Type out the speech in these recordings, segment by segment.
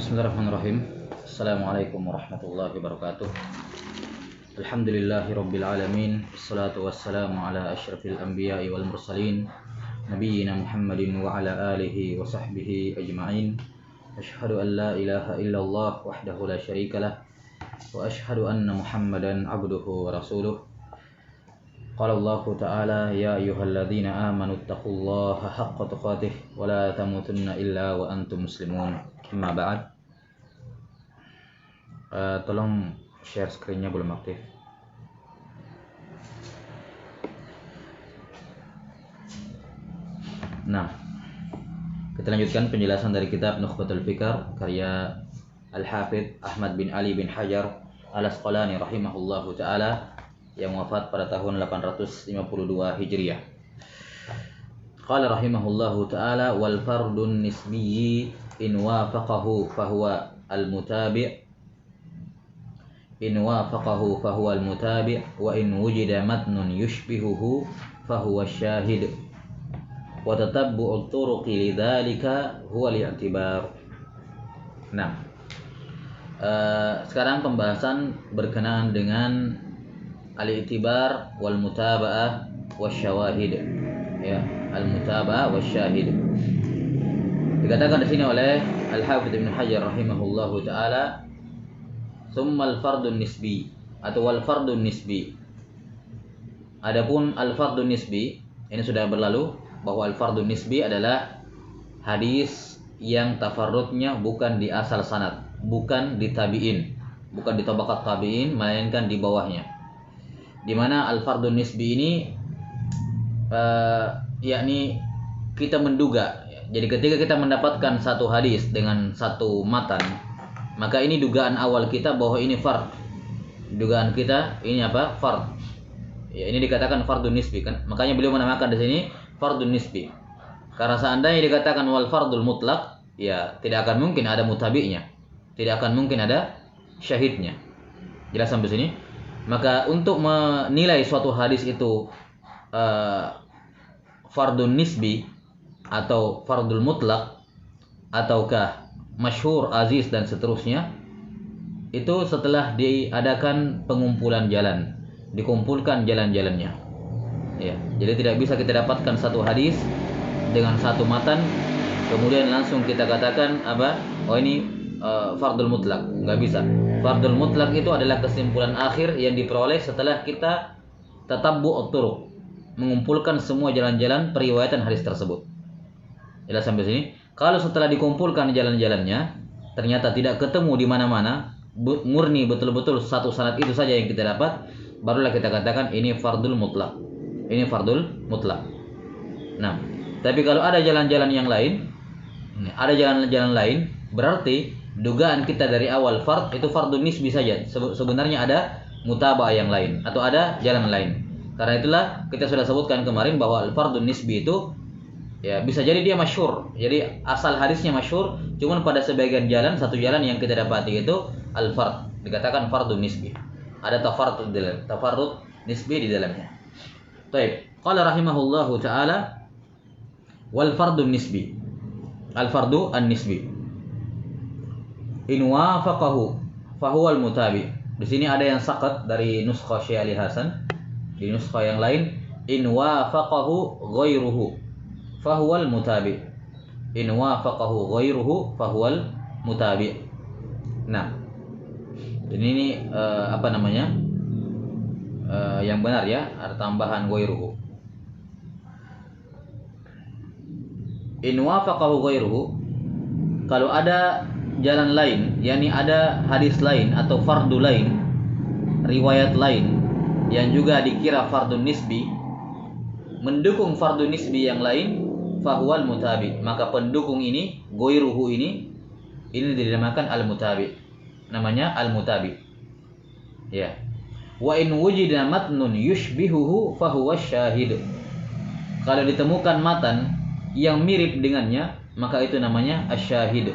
Bismillahirrahmanirrahim. Assalamualaikum warahmatullahi wabarakatuh. Alhamdulillahirabbil alamin. Wassalatu wassalamu ala asyrafil anbiya'i wal mursalin nabiyyina Muhammadin wa ala alihi wa sahbihi ajma'in. Asyhadu an la ilaha illallah wahdahu la syarikalah wa asyhadu anna Muhammadan abduhu wa rasuluh. Qala Allah Ta'ala ya ayyuhalladzina amanu taqullaha haqqa tuqatih wa la tamutunna illa wa antum muslimun. Amma ba'd. Tolong share screen-nya belum aktif. Nah, kita lanjutkan penjelasan dari kitab Nukhbatul Fikr karya Al-Hafidz Ahmad bin Ali bin Hajar Al-Asqalani rahimahullahu ta'ala yang wafat pada tahun 852 Hijriah. Qala rahimahullahu ta'ala wal fardun nisbiyyi in wafaqahu fahuwa al-mutabi' in wafaqahu fahuwa al-mutabi' wa in wujida matnun yushbihuhu fahuwa syahid wa tatabbu'u turuqi lidzalika huwa al-i'tibar. Nah, sekarang pembahasan berkenaan dengan al-i'tibar wal mutaba'ah wasyawahid. Ya, al-mutaba'ah wasyahid. Dikatakan di sini oleh Al-Hafidz Ibnu Hajar rahimahullahu taala, "Tsummal fardun nisbi" atau wal fardun nisbi. Adapun al fardun nisbi, ini sudah berlalu bahwa al fardun nisbi adalah hadis yang tafarrudnya bukan di asal sanad, bukan di tabi'in, bukan di tabaqat tabi'in, melainkan di bawahnya. Di mana al fardun nisbi ini yakni kita menduga. Jadi ketika kita mendapatkan satu hadis dengan satu matan, maka ini dugaan awal kita bahwa ini fard. Dugaan kita ini apa? Fard. Ya, ini dikatakan fardun nisbi kan. Makanya beliau menamakan di sini fardun nisbi. Karena seandainya dikatakan wal fardul mutlak, ya tidak akan mungkin ada mutabi'nya. Tidak akan mungkin ada syahidnya. Jelas sampai sini? Maka untuk menilai suatu hadis itu fardun nisbi atau fardul mutlak ataukah masyhur, aziz dan seterusnya, itu setelah diadakan pengumpulan jalan, dikumpulkan jalan-jalannya. Ya, jadi tidak bisa kita dapatkan satu hadis dengan satu matan kemudian langsung kita katakan apa? Oh ini fardul mutlak, nggak bisa. Fardul mutlak itu adalah kesimpulan akhir yang diperoleh setelah kita tatabbu' turuq, mengumpulkan semua jalan-jalan periwayatan hadis tersebut. Jelas sampai sini? Kalau setelah dikumpulkan jalan-jalannya ternyata tidak ketemu di mana-mana, murni betul-betul satu sanad itu saja yang kita dapat, barulah kita katakan ini fardul mutlak. Ini fardul mutlak. Nah, tapi kalau ada jalan-jalan yang lain, ada jalan-jalan lain, berarti dugaan kita dari awal fard itu fardun nisbi saja. Sebenarnya ada mutaba'ah yang lain atau ada jalan lain. Karena itulah kita sudah sebutkan kemarin bahwa al-fardun nisbi itu ya bisa jadi dia masyhur. Jadi asal hadisnya masyhur, cuman pada sebagian jalan, satu jalan yang kita dapati itu al-fard, dikatakan fardun nisbi. Ada tafarrud nisbi di dalamnya. Baik, qala rahimahullahu taala wal fardun nisbi. Al-fardu an-nisbi. In wafaqahu fahuwa al-mutabi. Di sini ada yang saqat dari nuskha Syekh Ali Hasan. Di nuskha yang lain in wafaqahu ghairuhu fahuwal mutabi. In wafaqahu ghairuhu fahuwal mutabi. Nah, ini apa namanya? Yang benar ya, ada tambahan ghairuhu. In wafaqahu ghairuhu, kalau ada jalan lain, yakni ada hadis lain atau fardu lain, riwayat lain yang juga dikira fardun nisbi, mendukung fardun nisbi yang lain, fahuwal mutabi, maka pendukung ini, ghairuhu ini dinamakan al-mutabi. Namanya al-mutabi. Ya. Wa in wujida matnun yushbihuhu fahuwa syahid. Kalau ditemukan matan yang mirip dengannya, maka itu namanya asyahid.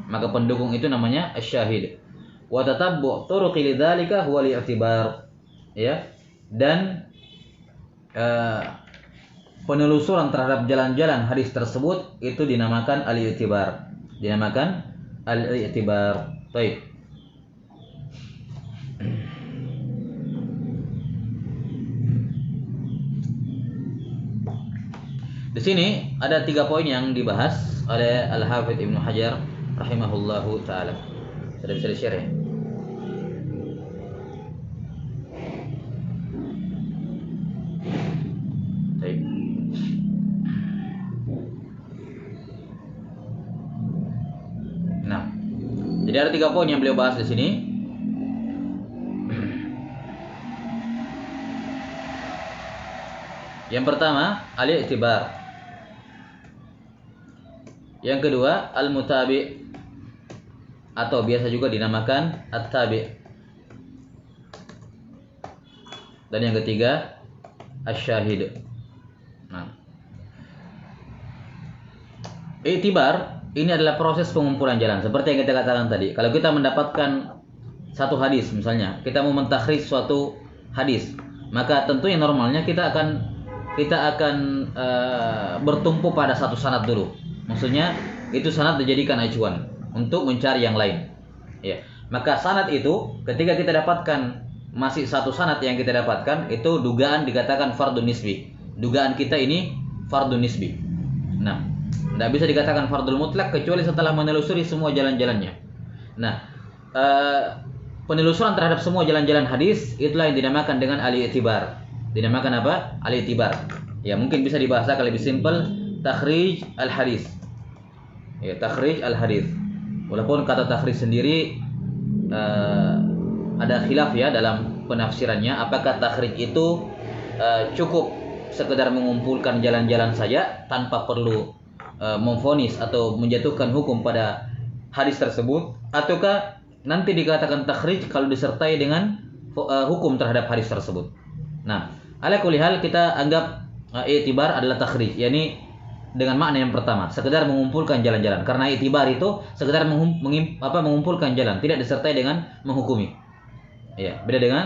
Maka pendukung itu namanya asyahid. Wa tatabbu' turuqi lidzalika huwa al-i'tibar. Ya. Dan penelusuran terhadap jalan-jalan hadis tersebut itu dinamakan al-i'tibar. Dinamakan al-i'tibar. Baik. Di sini ada 3 poin yang dibahas oleh Al-Hafidz Ibnu Hajar rahimahullahu taala. Sudah bisa di-share ya? Baik. Nah, jadi ada 3 poin yang beliau bahas di sini. Yang pertama, al-i'tibar. Yang kedua, al-mutabi, atau biasa juga dinamakan at-tabi. Dan yang ketiga, asy-syahid. Nah, i'tibar ini adalah proses pengumpulan jalan. Seperti yang kita katakan tadi, kalau kita mendapatkan satu hadis, misalnya kita mau mentakhrij suatu hadis, maka tentunya normalnya kita akan bertumpu pada satu sanad dulu. Maksudnya itu sanad dijadikan acuan untuk mencari yang lain. Ya, maka sanad itu ketika kita dapatkan masih satu sanad yang kita dapatkan, itu dugaan dikatakan fardun nisbi. Dugaan kita ini fardun nisbi. Nah, tidak bisa dikatakan fardul mutlak kecuali setelah menelusuri semua jalan-jalannya. Nah, penelusuran terhadap semua jalan-jalan hadis itulah yang dinamakan dengan al-i'tibar. Dinamakan apa? Al-i'tibar. Ya, mungkin bisa dibahasakan lebih simpel, takhrij al-hadis. Ya, takhrij al-hadis. Walaupun kata takhrij sendiri ada khilaf ya dalam penafsirannya, apakah takhrij itu cukup sekedar mengumpulkan jalan-jalan saja tanpa perlu memvonis atau menjatuhkan hukum pada hadis tersebut, ataukah nanti dikatakan takhrij kalau disertai dengan hukum terhadap hadis tersebut. Nah, ala kulli hal kita anggap i'tibar adalah takhrij, yakni dengan makna yang pertama, sekedar mengumpulkan jalan-jalan. Karena i'tibar itu sekedar mengumpulkan jalan, tidak disertai dengan menghukumi. Ya, beda dengan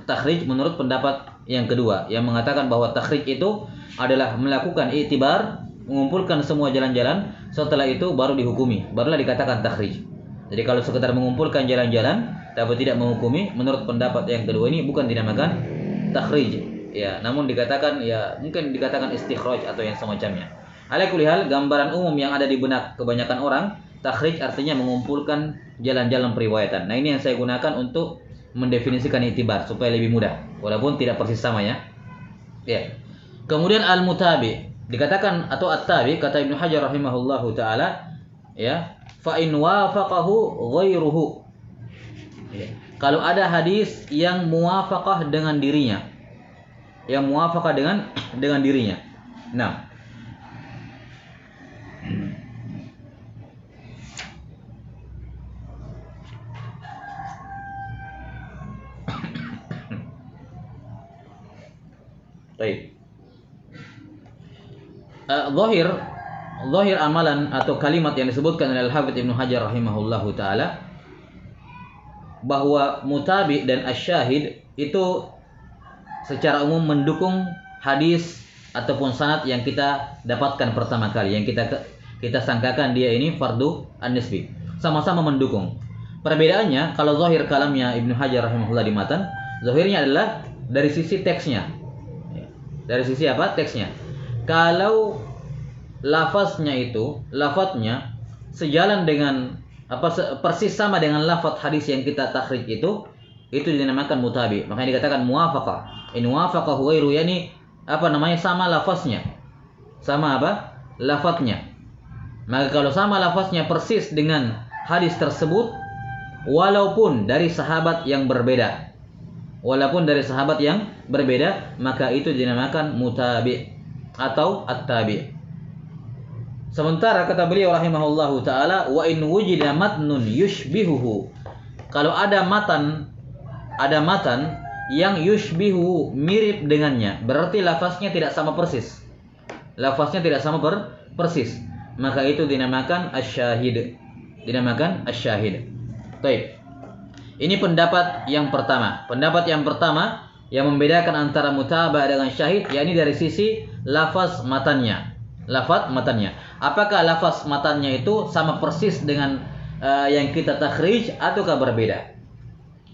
takhrij menurut pendapat yang kedua yang mengatakan bahwa takhrij itu adalah melakukan i'tibar, mengumpulkan semua jalan-jalan, setelah itu baru dihukumi, barulah dikatakan takhrij. Jadi kalau sekedar mengumpulkan jalan-jalan tapi tidak menghukumi, menurut pendapat yang kedua ini bukan dinamakan takhrij. Ya, namun dikatakan ya mungkin dikatakan istikhraj atau yang semacamnya. Ala kulli hal, gambaran umum yang ada di benak kebanyakan orang, takhrij artinya mengumpulkan jalan-jalan periwayatan. Nah, ini yang saya gunakan untuk mendefinisikan i'tibar supaya lebih mudah, walaupun tidak persis sama ya. Ya. Kemudian al-mutabi dikatakan atau at-tabi, kata Ibnu Hajar rahimahullahu taala, ya, fa in wafaqahu ghairuhu. Ya. Kalau ada hadis yang muwafaqah dengan dirinya, yang muwafaqah dengan dirinya. Nah, baik. Zahir amalan atau kalimat yang disebutkan oleh Al-Hafidz Ibnu Hajar rahimahullahu taala bahwa mutabi dan asyahid itu secara umum mendukung hadis ataupun sanad yang kita dapatkan pertama kali, yang kita sangkakan dia ini fardu an-nisbi. Sama-sama mendukung. Perbedaannya kalau zahir kalamnya Ibnu Hajar rahimahullah di matan, zahirnya adalah dari sisi teksnya. Dari sisi apa? Teksnya. Kalau lafaznya sejalan dengan persis sama dengan lafaz hadis yang kita takhrij itu dinamakan mutabi. Makanya dikatakan muwafaqah. In wafaqahu ghairu, yani sama lafaznya. Sama lafaznya. Maka kalau sama lafaznya persis dengan hadis tersebut walaupun dari sahabat yang berbeda, maka itu dinamakan mutabi atau at-tabi. Sementara kata beliau rahimahullahu taala, wa in wujida matnun yushbihuhu. Kalau ada matan yang yushbihu, mirip dengannya, berarti lafaznya tidak sama persis. Maka itu dinamakan asyahid. Baik. Ini pendapat yang pertama. Pendapat yang pertama yang membedakan antara mutaba dengan syahid, yakni dari sisi lafaz matannya. Apakah lafaz matannya itu sama persis dengan yang kita takhrij ataukah berbeda?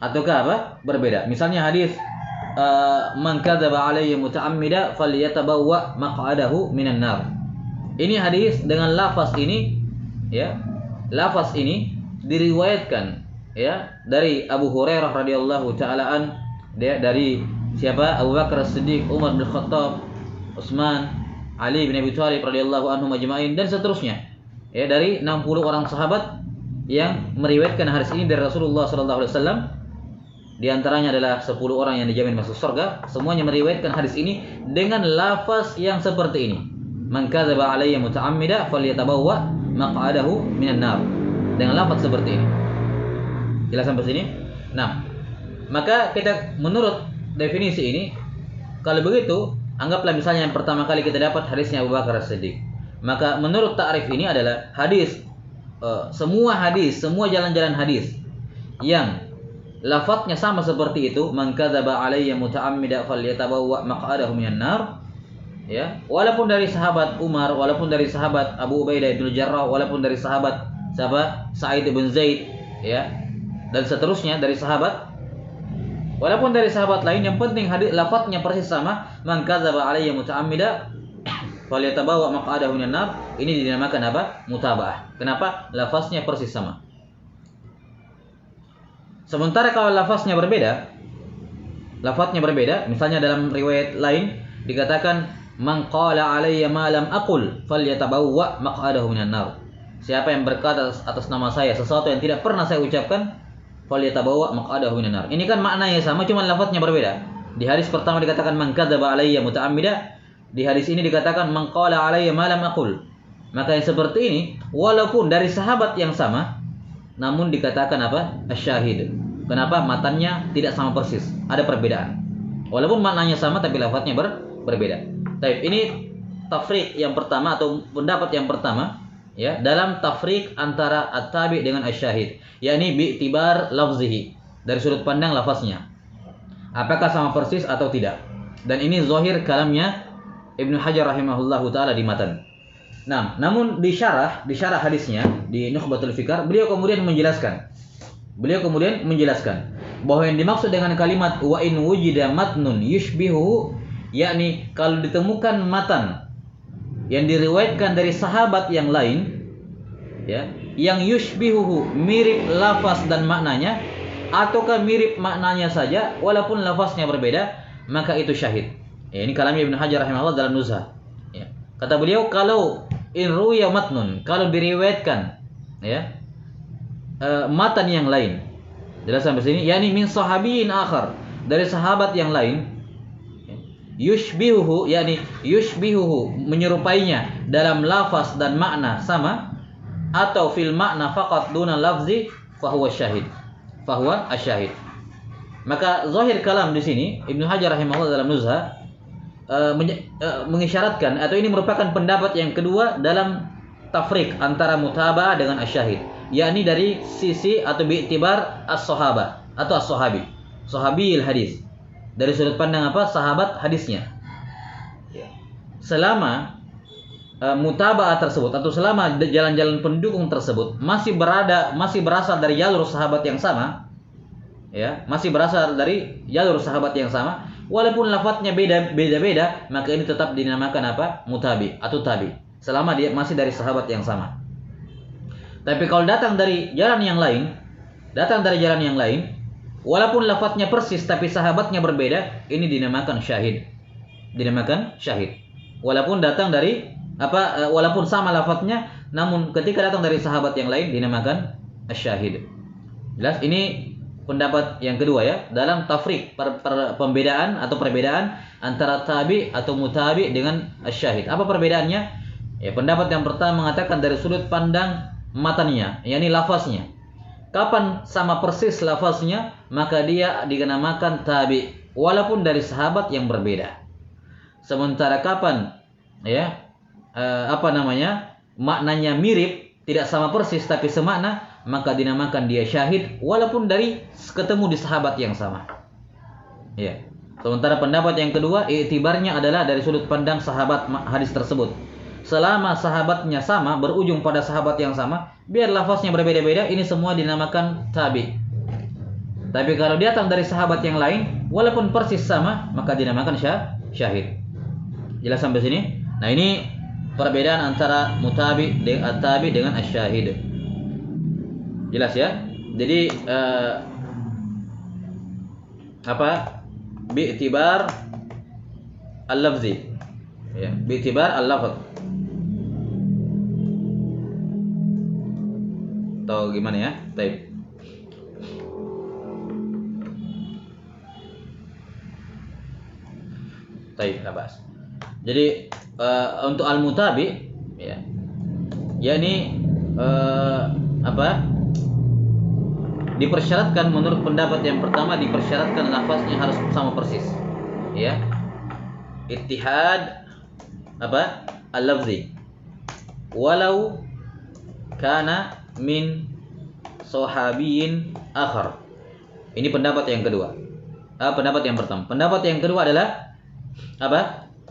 Ataukah apa? Berbeda. Misalnya hadis man kadzaba alayya muta'ammida falyatabawwa maq'adahu minan nar. Ini hadis dengan lafaz ini, ya. Lafaz ini diriwayatkan, ya, dari Abu Hurairah radhiyallahu taala an, dari siapa? Abu Bakar As-Siddiq, Umar bin Khattab, Utsman, Ali bin Abi Thalib radhiyallahu anhum ajma'in, dan seterusnya. Ya, dari 60 orang sahabat yang meriwayatkan hadis ini dari Rasulullah sallallahu alaihi wasallam. Di antaranya adalah 10 orang yang dijamin masuk surga. Semuanya meriwayatkan hadis ini dengan lafaz yang seperti ini. Man kadzaba alayya muta'ammida falyatabawwa maq'adahu minan nar. Dengan lafaz seperti ini. Jelas sampai sini? Nah, maka kita menurut definisi ini, kalau begitu, anggaplah misalnya yang pertama kali kita dapat hadisnya Abu Bakar As-Siddiq. Maka menurut ta'rif ini adalah hadis, semua jalan-jalan hadis yang lafadznya sama seperti itu, man kadzaba alayya muta'ammida falyatabawwa maq'adahu minan nar, ya, walaupun dari sahabat Umar, walaupun dari sahabat Abu Ubaidah bin Jarrah, walaupun dari sahabat siapa? Sa'id bin Zaid, ya, dan seterusnya dari sahabat, walaupun dari sahabat lain, yang penting hadis lafadznya persis sama, man kadzaba alayya muta'ammida falyatabawwa maq'adahu minan nar. Ini dinamakan apa? Mutaba'ah. Kenapa? Lafaznya persis sama. Sementara kalau lafaznya berbeda, misalnya dalam riwayat lain dikatakan man qala alayya ma lam aqul falyatabawwa maq'adahu minan nar. Siapa yang berkata atas nama saya sesuatu yang tidak pernah saya ucapkan, falyatabawwa maq'adahu minan nar. Ini kan maknanya sama, cuma lafaznya berbeda. Di hadis pertama dikatakan man kadzaba alayya muta'ammida, di hadis ini dikatakan man qala alayya ma lam aqul. Maka yang seperti ini walaupun dari sahabat yang sama, namun dikatakan apa? Asyahid. Kenapa? Matannya tidak sama persis, ada perbedaan. Walaupun maknanya sama tapi lafadznya berbeda. Baik, ini tafriq yang pertama atau pendapat yang pertama, ya, dalam tafriq antara at-tabi dengan asyahid, yakni bi'tibar lafzihi, dari sudut pandang lafaznya. Apakah sama persis atau tidak? Dan ini zahir kalamnya Ibnu Hajar rahimahullahu taala di matan. Nah, namun di syarah hadisnya di Nukhbatul Fikar, beliau kemudian menjelaskan bahwa yang dimaksud dengan kalimat wa in wujida matnun yushbihu, yakni kalau ditemukan matan yang diriwayatkan dari sahabat yang lain, ya, yang yushbihu mirip lafaz dan maknanya, ataukah mirip maknanya saja walaupun lafaznya berbeda, maka itu syahid. Ya, ini kalamnya Ibnu Hajar rahimahullah dalam Nuzhah. Ya. Kata beliau, kalau in ruya matnun, kalau diriwayatkan, ya, matan yang lain, jelas sampai sini, yakni min sahabiyin akhar, dari sahabat yang lain, yushbihuhu, yakni yushbihuhu, menyerupainya dalam lafaz dan makna sama, atau fil makna faqat duna lafzi, fahuwa syahid, fahuwa asyahid. Maka zahir kalam di sini Ibnu Hajar rahimahullah dalam Nuzhah mengisyaratkan, atau ini merupakan pendapat yang kedua dalam tafriq antara mutaba'ah dengan asyahid, yakni dari sisi atau bi'tibar as-sahabah atau as-sahabi, sahabiil hadis, dari sudut pandang apa? Sahabat hadisnya. Selama mutaba'ah tersebut atau selama jalan-jalan pendukung tersebut masih berasal dari jalur sahabat yang sama, ya, masih berasal dari jalur sahabat yang sama, walaupun lafadznya beda-beda, maka ini tetap dinamakan apa? Mutabi atau tabi, selama dia masih dari sahabat yang sama. Tapi kalau datang dari jalan yang lain, walaupun lafadznya persis tapi sahabatnya berbeda, ini dinamakan syahid. Walaupun datang dari apa? Walaupun sama lafadznya, namun ketika datang dari sahabat yang lain dinamakan asyahid. Jelas? Ini pendapat yang kedua, ya, dalam tafriq, pembedaan atau perbedaan antara tabi atau mutabi dengan asyahid. Apa perbedaannya? Ya, pendapat yang pertama mengatakan dari sudut pandang matannya, yakni lafaznya. Kapan sama persis lafaznya, maka dia dinamakan tabi walaupun dari sahabat yang berbeda. Sementara kapan, ya, maknanya mirip, tidak sama persis tapi semakna, maka dinamakan dia syahid walaupun dari ketemu di sahabat yang sama. Ya. Sementara pendapat yang kedua, iktibarnya adalah dari sudut pandang sahabat hadis tersebut. selama sahabatnya sama, berujung pada sahabat yang sama, biar lafaznya berbeda-beda, ini semua dinamakan tabi. Tapi kalau datang dari sahabat yang lain, walaupun persis sama, maka dinamakan syahid. Jelas sampai sini? Nah, ini perbedaan antara mutabi tabi dengan asyahid. Jelas ya? Jadi bi'tibar al-lafzi. Ya, bi'tibar al-lafz. Atau gimana ya? Baik. Baik, labas. Jadi untuk al-mutabi ya. Yakni dipersyaratkan menurut pendapat yang pertama, dipersyaratkan lafaznya harus sama persis. Ya. Ittihad al-lafzi. Walau kana min sahabiyin akhar. Ini pendapat yang kedua. Pendapat yang pertama. Pendapat yang kedua adalah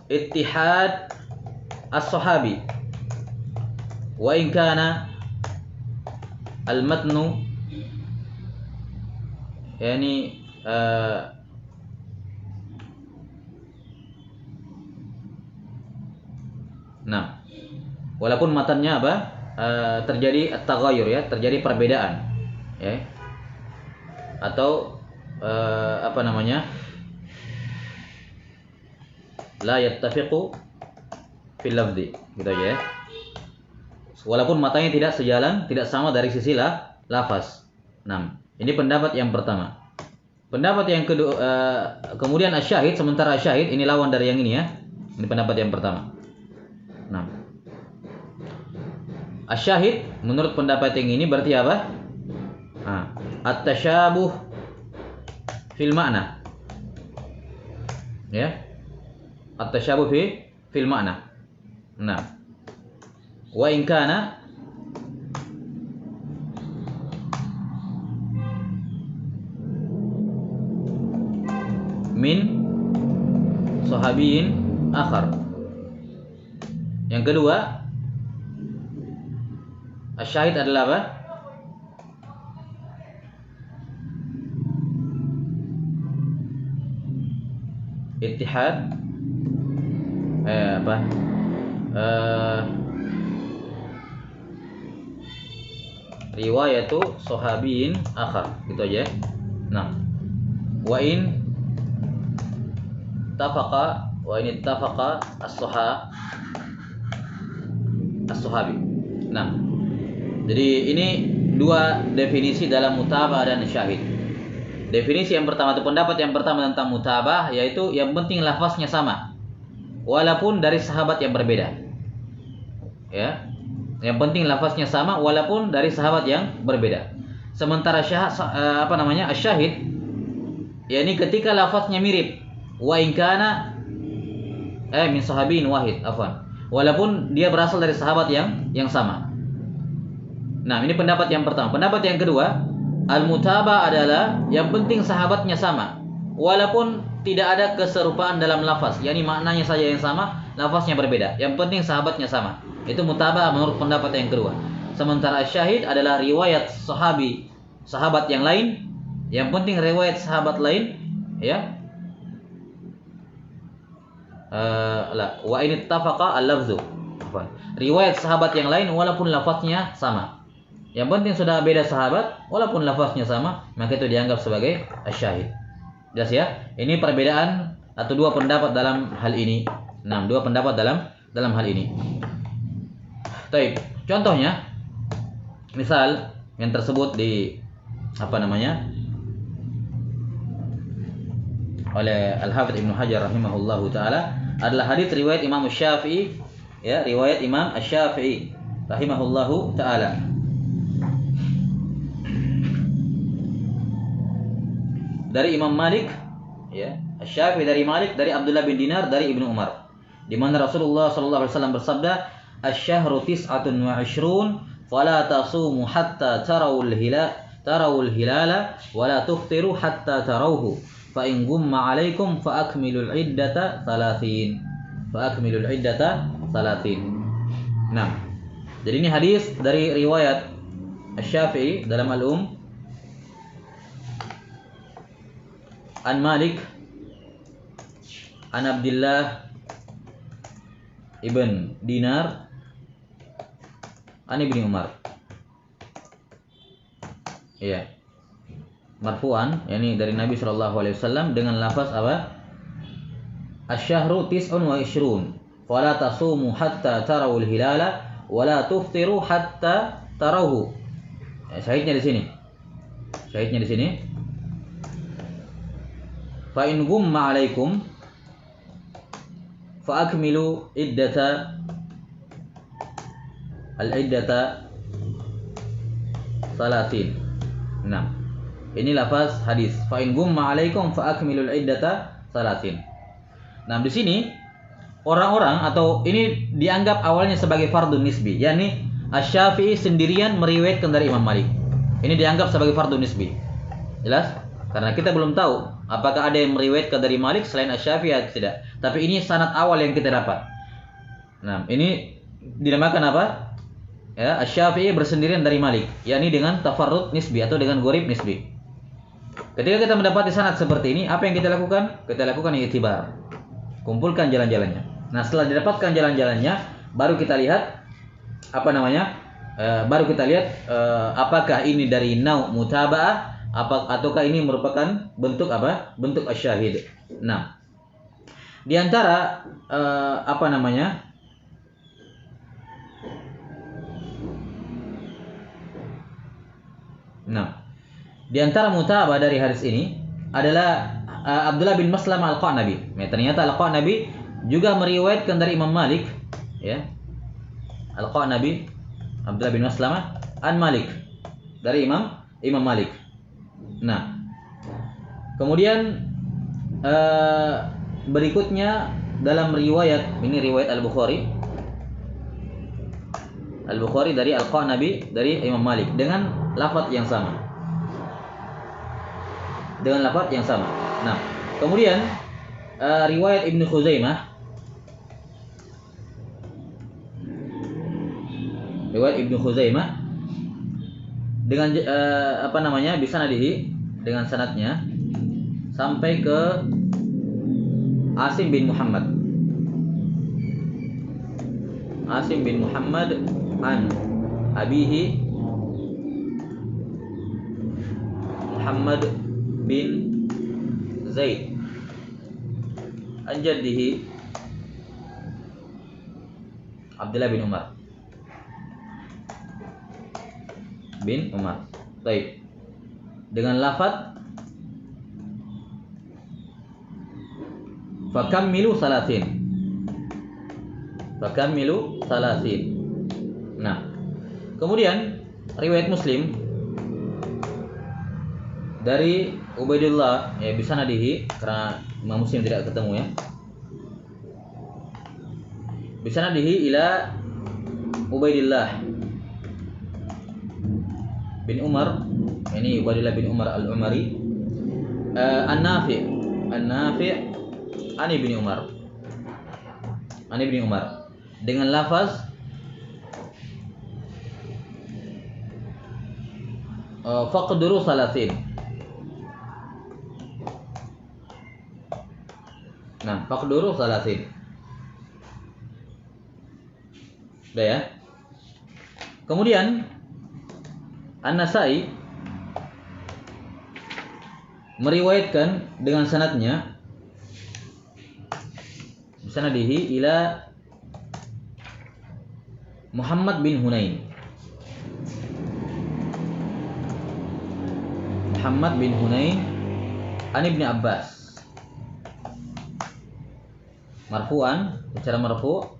Ittihad as-sahabi. Wa in kana al-matnu yani nah, walaupun matanya terjadi at-taghayyur ya, terjadi perbedaan ya. Atau la yattafiqu fil lafzi, gitu aja ya. Walaupun matanya tidak sejalan, tidak sama dari sisi lafaz. Nah, ini pendapat yang pertama. Pendapat yang kedua, kemudian asyahid, sementara asyahid ini lawan dari yang ini ya. Ini pendapat yang pertama. Nah, asyahid menurut pendapat yang ini berarti apa? At-tasyabuh fil ma'na. Ya. At-tasyabuh fil ma'na. Nah. Wa in kana min sahabiyin akhar. Yang kedua, asyahid adalah apa? Ittihad riwayatu sahabiyin akhar, gitu aja. Nah, wa in ittafaqa as-sahabi. Nah, jadi ini dua definisi dalam mutabah dan syahid. Definisi yang pertama atau pendapat yang pertama tentang mutabah yaitu yang penting lafaznya sama, walaupun dari sahabat yang berbeda. Ya. Yang penting lafaznya sama walaupun dari sahabat yang berbeda. Sementara asyahid yakni ketika lafaznya mirip, wa in kana min sahabiin wahid, walaupun dia berasal dari sahabat yang sama. Nah, ini pendapat yang pertama. Pendapat yang kedua, al-mutabah adalah yang penting sahabatnya sama, walaupun tidak ada keserupaan dalam lafaz, yakni maknanya saja yang sama, lafaznya berbeda. Yang penting sahabatnya sama. Itu mutabah menurut pendapat yang kedua. Sementara syahid adalah riwayat sahabat yang lain, yang penting riwayat sahabat lain, ya. Wa in ittafaqa al-lafzu. Riwayat sahabat yang lain walaupun lafaznya sama. Yang penting sudah beda sahabat walaupun lafaznya sama, maka itu dianggap sebagai asyahid. Jelas ya? Ini perbedaan atau dua pendapat dalam hal ini. Nah, dua pendapat dalam hal ini. Baik, contohnya misal yang tersebut di oleh Al-Hafidz Ibnu Hajar rahimahullahu taala adalah hadis riwayat Imam Syafi'i, ya, riwayat Imam Asy-Syafi'i rahimahullahu taala. Dari Imam Malik, ya, Asy-Syafi'i dari Malik, dari Abdullah bin Dinar, dari Ibnu Umar, di mana Rasulullah sallallahu alaihi wasallam bersabda, "Asy-syahru 29, fala tasumu hatta tarawul hilala wa la tuftiru hatta tarawhu. Fa in gumma 'alaikum fa akmilul iddata 30." Nah, jadi ini hadis dari riwayat Asy-Syafi'i dalam an Malik an Abdullah ibn Dinar an Ibni Umar. Iya. Marfu'an, yakni dari Nabi sallallahu alaihi wasallam dengan lafaz apa? Asy-syahru tis'un wa isyrun. Fala tasumu hatta tarawul hilala wa la tuftiru hatta tarawhu. Syahidnya di sini. Fa in gumma 'alaikum fa akmilu al-iddata salasin. Nah, ini lafaz hadis. Fa in gumma 'alaikum fa akmilul iddata salasin. Nah, di sini orang-orang atau ini dianggap awalnya sebagai fardun nisbi, yakni Asy-Syafi'i sendirian meriwayatkan dari Imam Malik. Ini dianggap sebagai fardun nisbi. Jelas? Karena kita belum tahu apakah ada yang meriwayatkan dari Malik selain Asy-Syafi'i atau tidak. Tapi ini sanad awal yang kita dapat. Nah, ini dinamakan apa? Ya, Asy-Syafi'i bersendirian dari Malik, yakni dengan tafarrud nisbi atau dengan gharib nisbi. Ketika kita mendapati sanad seperti ini, apa yang kita lakukan? Kita lakukan i'tibar. Kumpulkan jalan-jalannya. Nah, setelah didapatkan jalan-jalannya, baru kita lihat apakah ini dari nau' mutaba'ah ataukah ini merupakan bentuk apa? Bentuk asyahid. Nah, di antara di antara mutaba'ah dari hadis ini adalah Abdullah bin Maslam Al-Qanabi. Ya, ternyata Al-Qanabi juga meriwayatkan dari Imam Malik, ya. Al-Qanabi Abdullah bin Maslam an Malik dari Imam Malik. Nah, kemudian berikutnya dalam riwayat ini riwayat Al-Bukhari dari Al-Qanabi dari Imam Malik dengan lafaz yang sama. Nah, kemudian riwayat Ibnu Khuzaimah dengan bisanadihi dengan sanadnya sampai ke Asim bin Muhammad an abihi Muhammad bin Zaid an jaddihi Abdullah bin Umar. Baik. Dengan lafaz fakammilu salasin. Nah, kemudian riwayat Muslim dari Ubaidillah, ya bisa nadihi karena Imam Muslim tidak ketemu, ya. Bisa nadihi ila Ubaidillah bin Umar, ini Ubaidillah bin Umar Al-Umari, An-Nafi' an Ibni Umar dengan lafaz faqduru salasin. Nah, faqduru salasin. Udah, ya. Kemudian An-Nasa'i meriwayatkan dengan sanadnya sanadihi ila Muhammad bin Hunain an Ibni Abbas marfu'an, secara marfu'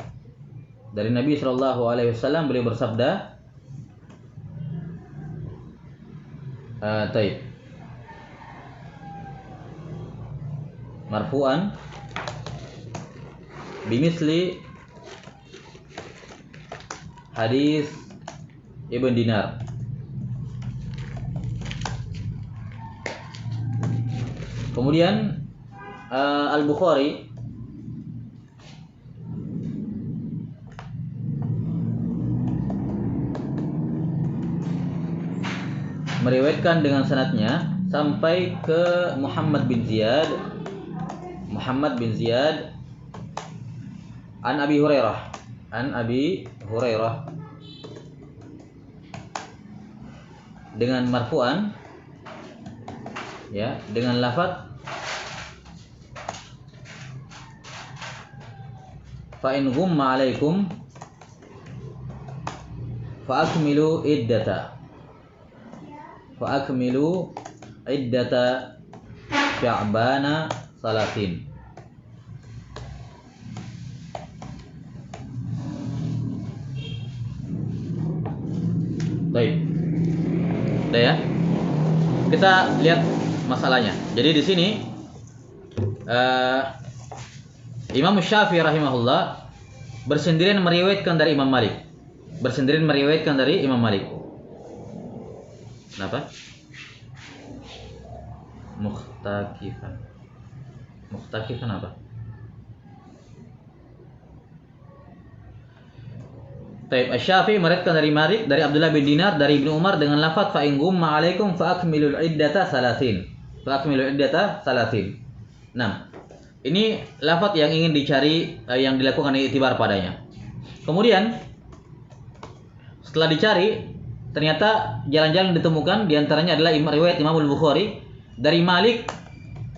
dari Nabi sallallahu alaihi wasallam, beliau bersabda, marfu'an bimisli hadis Ibn Dinar. Kemudian Al-Bukhari meriwayatkan dengan sanadnya sampai ke Muhammad bin Ziyad an Abi Hurairah dengan marfu'an, ya, dengan lafaz fa in ghumma alaikum fa akmilu iddata sya'bana salatin. Baik. Udah ya. Kita lihat masalahnya. Jadi di sini Imam Syafi'i rahimahullah bersendirian meriwayatkan dari Imam Malik. Kenapa? Mukhtakifan apa? Taib Asy-Syafi'i meriwayatkan dari Malik, dari Abdullah bin Dinar, dari Ibnu Umar dengan lafaz fa in ghumma 'alaikum fa akmilul iddata salasin. Nah, ini lafaz yang ingin dicari, yang dilakukan i'tibar padanya. Kemudian setelah dicari, ternyata jalan-jalan ditemukan, diantaranya adalah riwayat Imam Al-Bukhari dari Malik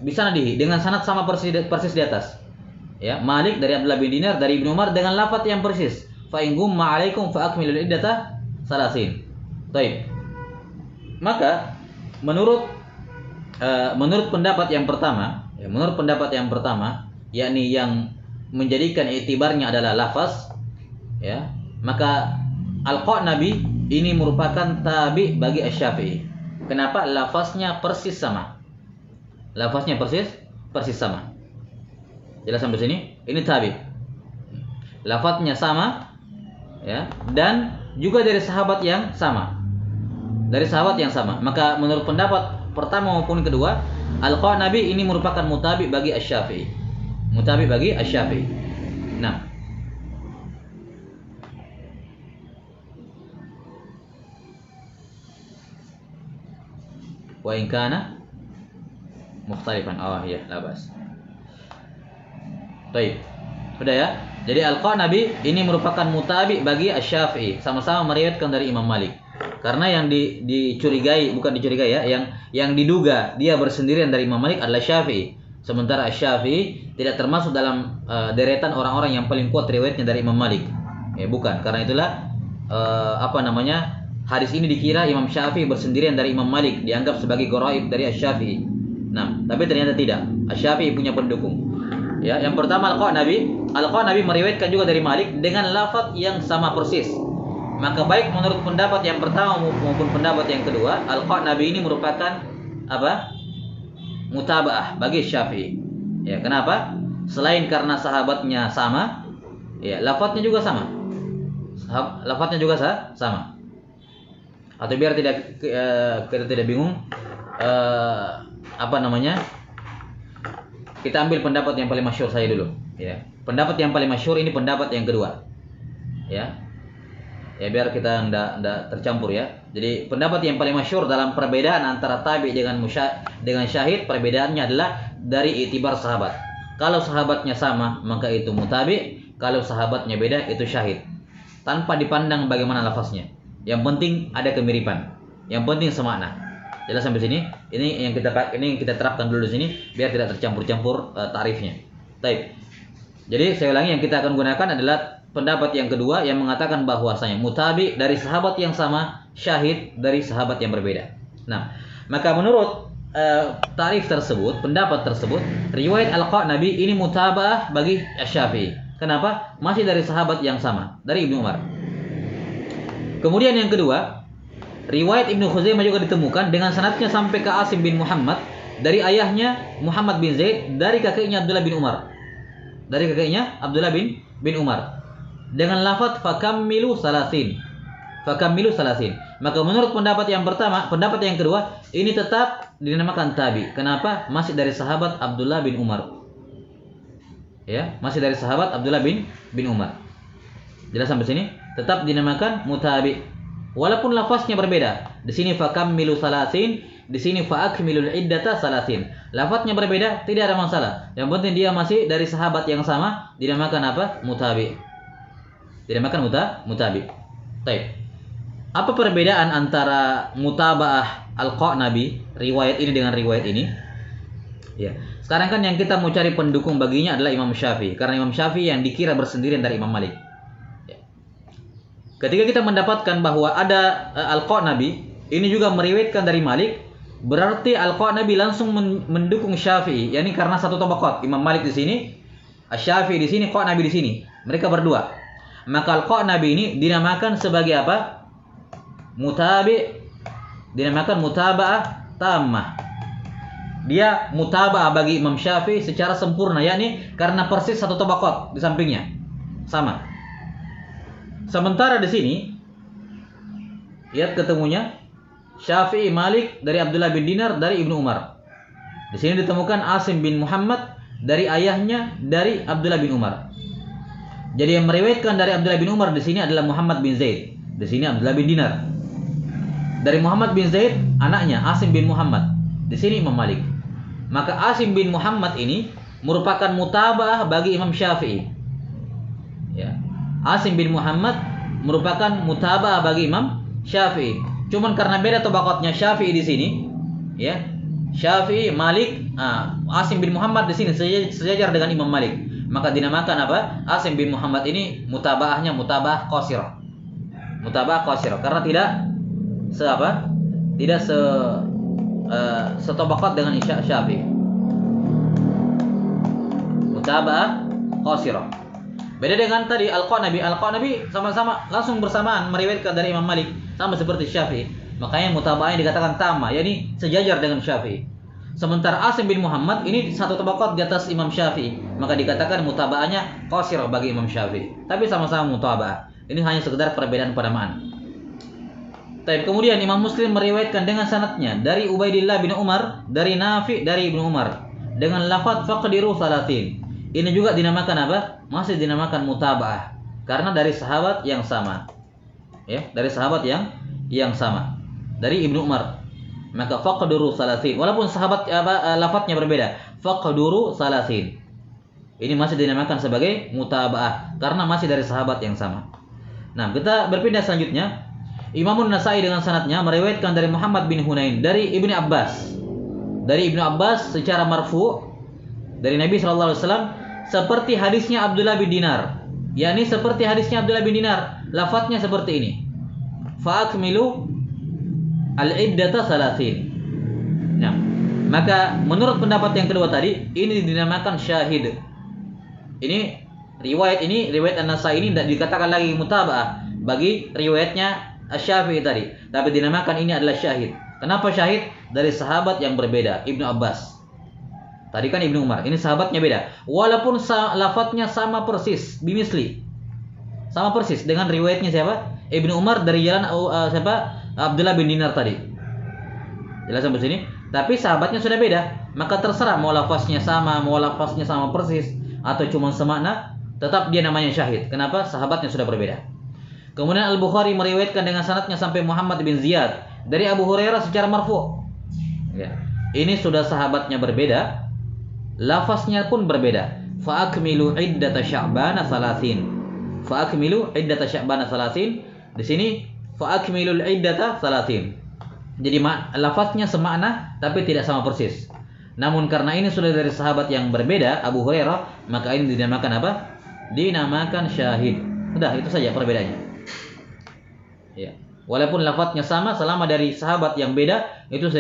bisanadihi dengan sanad sama persis di atas. Ya, Malik dari Abdullah bin Dinar dari Ibnu Umar dengan lafaz yang persis. Fa in ghumma 'alaikum fa akmilul iddata salasin. Baik. Maka menurut pendapat yang pertama, yakni yang menjadikan i'tibarnya adalah lafaz, ya, maka Al-Qanabi ini merupakan tabi bagi Asy-Syafi'i. Kenapa? Lafaznya persis sama. Jelas sampai sini? Ini tabi. Lafaznya sama, ya, dan juga dari sahabat yang sama. Maka menurut pendapat pertama maupun kedua, Al-Qanabi ini merupakan mutabi bagi Asy-Syafi'i. Nah, wa in kana mukhtalifan. Oh iya, labas. Baik. Sudah ya. Jadi Al-Qanabi ini merupakan mutabi bagi Asy-Syafi'i, sama-sama meriwayatkan dari Imam Malik. Karena yang bukan dicurigai ya, yang diduga dia bersendirian dari Imam Malik adalah Syafi'i. Sementara Asy-Syafi'i tidak termasuk dalam deretan orang-orang yang paling kuat riwayatnya dari Imam Malik. Ya, bukan. Karena itulah hadis ini dikira Imam Syafi'i bersendirian dari Imam Malik, dianggap sebagai gharaib dari Asy-Syafi'i. Nah, tapi ternyata tidak. Asy-Syafi'i punya pendukung. Ya, yang pertama Al-Qanabi meriwayatkan juga dari Malik dengan lafaz yang sama persis. Maka baik menurut pendapat yang pertama maupun pendapat yang kedua, Al-Qanabi ini merupakan apa? Mutaba'ah bagi Syafi'i. Ya, kenapa? Selain karena sahabatnya sama, ya, lafaznya juga sama. Atau biar kita tidak bingung, kita ambil pendapat yang paling masyhur saya dulu, ya. Pendapat yang paling masyhur ini pendapat yang kedua. Ya. Ya, biar kita enggak tercampur ya. Jadi pendapat yang paling masyhur dalam perbedaan antara tabi dengan syahid, perbedaannya adalah dari i'tibar sahabat. Kalau sahabatnya sama, maka itu mutabi. Kalau sahabatnya beda, itu syahid. Tanpa dipandang bagaimana lafaznya. Yang penting ada kemiripan. Yang penting semakna. Jelas sampai sini? Ini yang kita terapkan dulu di sini biar tidak tercampur-campur tarifnya. Baik. Jadi saya ulangi, yang kita akan gunakan adalah pendapat yang kedua yang mengatakan bahwasanya mutabi dari sahabat yang sama, syahid dari sahabat yang berbeda. Nah, maka menurut tarif tersebut, pendapat tersebut, riwayat Al-Qanabi ini mutaba'ah bagi Asy-Syafi'i. Kenapa? Masih dari sahabat yang sama, dari Ibnu Umar. Kemudian yang kedua, riwayat Ibnu Khuzaimah juga ditemukan dengan sanadnya sampai ke Asim bin Muhammad dari ayahnya Muhammad bin Zaid dari kakeknya Abdullah bin Umar. Dengan lafaz fakammilu salasin. Maka menurut pendapat yang pertama, pendapat yang kedua, ini tetap dinamakan tabi. Kenapa? Masih dari sahabat Abdullah bin Umar. Ya, masih dari sahabat Abdullah bin Umar. Jelas sampai sini? Tetap dinamakan mutabi. Walaupun lafaznya berbeda. Di sini fakammilu salasin, di sini faakmilul iddata salasin. Lafaznya berbeda, tidak ada masalah. Yang penting dia masih dari sahabat yang sama, dinamakan apa? Mutabi. Dinamakan mutabi. Baik. Apa perbedaan antara mutaba'ah al-Qanabi, riwayat ini dengan riwayat ini? Ya. Sekarang kan yang kita mau cari pendukung baginya adalah Imam Syafi'i, karena Imam Syafi'i yang dikira bersendirian dari Imam Malik. Ya. Ketika kita mendapatkan bahwa ada al-Qanabi, ini juga meriwayatkan dari Malik, berarti al-Qanabi langsung mendukung Syafi'i, yakni karena satu tabaqat. Imam Malik di sini, Syafi'i di sini, Qanabi di sini. Mereka berdua. Maka al-Qanabi ini dinamakan sebagai apa? Mutabi, dinamakan mutaba'ah tammah. Dia mutaba'ah bagi Imam Syafi'i secara sempurna, yakni karena persis satu tabaqat di sampingnya. Sama. Sementara di sini lihat ketemunya Syafi'i, Malik dari Abdullah bin Dinar dari Ibnu Umar. Di sini ditemukan Asim bin Muhammad dari ayahnya dari Abdullah bin Umar. Jadi yang meriwayatkan dari Abdullah bin Umar di sini adalah Muhammad bin Zaid. Di sini Abdullah bin Dinar. Dari Muhammad bin Zaid anaknya Asim bin Muhammad. Di sini Imam Malik. Maka Asim bin Muhammad ini merupakan mutaba'ah bagi Imam Syafi'i. Ya. Asim bin Muhammad merupakan mutaba'ah bagi Imam Syafi'i. Cuman karena beda tabaqatnya Syafi'i di sini, ya. Syafi'i, Malik, Asim bin Muhammad di sini sejajar dengan Imam Malik. Maka dinamakan apa? Asim bin Muhammad ini mutaba'ahnya mutaba'ah qasirah. Mutaba'ah qasirah karena tidak setabaqat dengan Syafi'i. Mutaba'ah qasirah. Beda dengan tadi Al-Qanabi. Al-Qanabi sama-sama langsung bersamaan meriwayatkan dari Imam Malik, sama seperti Syafi'i. Makanya mutaba'ah yang dikatakan tamma, yakni sejajar dengan Syafi'i. Sementara Asim bin Muhammad ini satu tabaqat di atas Imam Syafi'i, maka dikatakan mutaba'ahnya qasirah bagi Imam Syafi'i. Tapi sama-sama mutaba'ah. Ini hanya sekedar perbedaan penamaan. Kemudian Imam Muslim meriwayatkan dengan sanadnya dari Ubaidillah bin Umar, dari Nafi, dari Ibnu Umar dengan lafaz faqdiru salatin. Ini juga dinamakan apa? Masih dinamakan mutaba'ah karena dari sahabat yang sama. Ya, dari sahabat yang sama. Dari Ibnu Umar. Maka faqduru salatin. Walaupun sahabat lafaznya berbeda, faqduru salatin. Ini masih dinamakan sebagai mutaba'ah karena masih dari sahabat yang sama. Nah, kita berpindah selanjutnya. Imamun Nasai dengan sanadnya meriwayatkan dari Muhammad bin Hunain dari Ibnu Abbas. Dari Ibnu Abbas secara marfu dari Nabi sallallahu alaihi wasallam seperti hadisnya Abdullah bin Dinar. yakni seperti hadisnya Abdullah bin Dinar, lafadznya seperti ini. Fa'akmilu al-iddata salasin. Nah, maka menurut pendapat yang kedua tadi, ini dinamakan syahid. Ini riwayat An-Nasai ini tidak dikatakan lagi mutaba'ah bagi riwayatnya Asy-Syafi'i tadi, tapi dinamakan ini adalah syahid. Kenapa syahid? Dari sahabat yang berbeda, Ibnu Abbas. Tadi kan Ibnu Umar, ini sahabatnya beda. Walaupun lafadznya sama persis, bimisli. Sama persis dengan riwayatnya siapa? Ibnu Umar dari jalan Abdullah bin Dinar tadi. Jelas sampai sini? Tapi sahabatnya sudah beda, maka terserah mau lafaznya sama persis atau cuma semakna, tetap dia namanya syahid. Kenapa? Sahabatnya sudah berbeda. Kemudian Al-Bukhari meriwayatkan dengan sanadnya sampai Muhammad bin Ziyad dari Abu Hurairah secara marfu. Ya. Ini sudah sahabatnya berbeda, lafaznya pun berbeda. Fa'akmilu iddata Sya'bana salasin. Fa'akmilu iddata Sya'bana salasin. Di sini fa'akmilul iddata salasin. Jadi lafaznya semakna tapi tidak sama persis. Namun karena ini sudah dari sahabat yang berbeda, Abu Hurairah, maka ini dinamakan apa? Dinamakan syahid. Sudah, itu saja perbedaannya. Ya. Walaupun lafadznya sama, selama dari sahabat yang beda, itu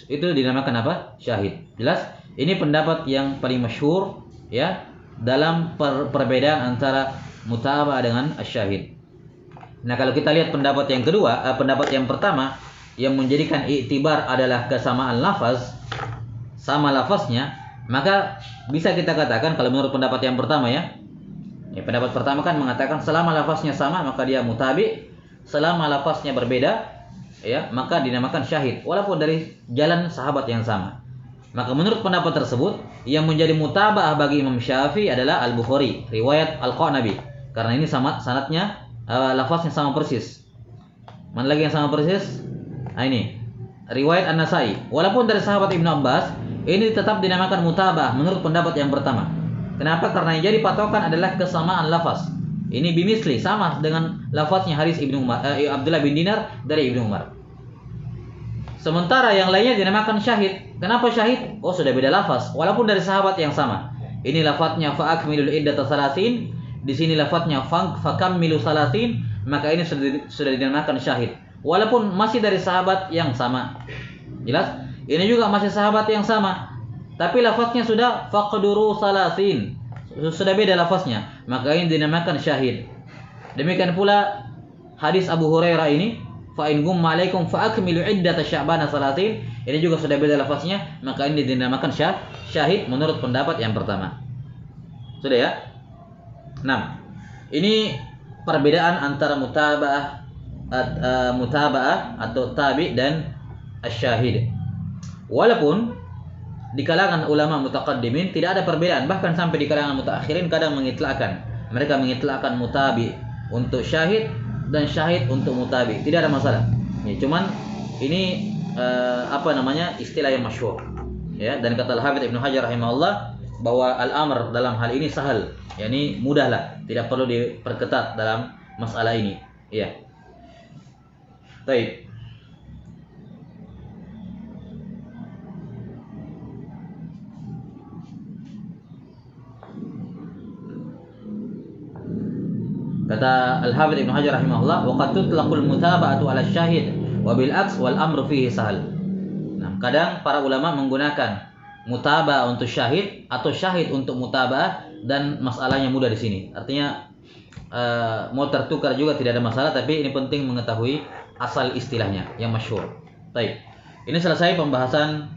dinamakan apa? Syahid. Jelas? Ini pendapat yang paling masyhur ya dalam perbedaan antara mutaba'ah dengan asyahid. Nah, kalau kita lihat pendapat yang kedua, pendapat yang pertama yang menjadikan iktibar adalah kesamaan lafaz, sama lafaznya, maka bisa kita katakan kalau menurut pendapat yang pertama ya, pendapat pertama kan mengatakan selama lafaznya sama maka dia mutabi, selama lafaznya berbeda ya maka dinamakan syahid walaupun dari jalan sahabat yang sama. Maka menurut pendapat tersebut yang menjadi mutaba'ah bagi Imam Syafi'i adalah Al-Bukhari, riwayat Al-Qanabi, karena ini sama sanadnya, lafaznya sama persis. Mana lagi yang sama persis? Nah, ini riwayat An-Nasai. Walaupun dari sahabat Ibnu Abbas, ini tetap dinamakan mutabah menurut pendapat yang pertama. Kenapa? Karena yang jadi patokan adalah kesamaan lafaz. Ini bimisli, sama dengan lafaznya Haris Ibnu Umar, Abdullah bin Dinar dari Ibnu Umar. Sementara yang lainnya dinamakan syahid. Kenapa syahid? Oh, sudah beda lafaz, walaupun dari sahabat yang sama. Ini lafaznya fa'akmilul iddata salasin, di sini lafaznya fakammilu salasin, maka ini sudah dinamakan syahid. Walaupun masih dari sahabat yang sama. Jelas? Ini juga masih sahabat yang sama. Tapi lafaznya sudah faqduru salasin. Sudah beda lafaznya. Maka ini dinamakan syahid. Demikian pula hadis Abu Hurairah ini, fa in gumma alaikum fa akmilu iddata sya'bana salasin. Ini juga sudah beda lafaznya, maka ini dinamakan syahid menurut pendapat yang pertama. Sudah ya? 6. Ini perbedaan antara mutaba'ah atau tabi dan asyahid. Walaupun di kalangan ulama mutaqaddimin tidak ada perbedaan, bahkan sampai di kalangan mutaakhirin kadang mengitlaqkan. Mereka mengitlaqkan mutabi untuk syahid dan syahid untuk mutabi. Tidak ada masalah. Ya, cuman ini istilah yang masyhur. Ya, dan kata Al-Hafidz Ibnu Hajar rahimahullah bahwa al-amr dalam hal ini sahal, yakni mudahlah, tidak perlu diperketat dalam masalah ini. Ya. Baik. Kata Al-Hafidz Ibnu Hajar rahimahullah, wa qad tutlaqul mutaba'atu 'ala syahid wa bil aks wal amru fihi sahal. Nah, kadang para ulama menggunakan mutaba'ah untuk syahid atau syahid untuk mutaba'ah, dan masalahnya mudah di sini. Artinya mau tertukar juga tidak ada masalah, tapi ini penting mengetahui asal istilahnya yang masyhur. Baik. Ini selesai pembahasan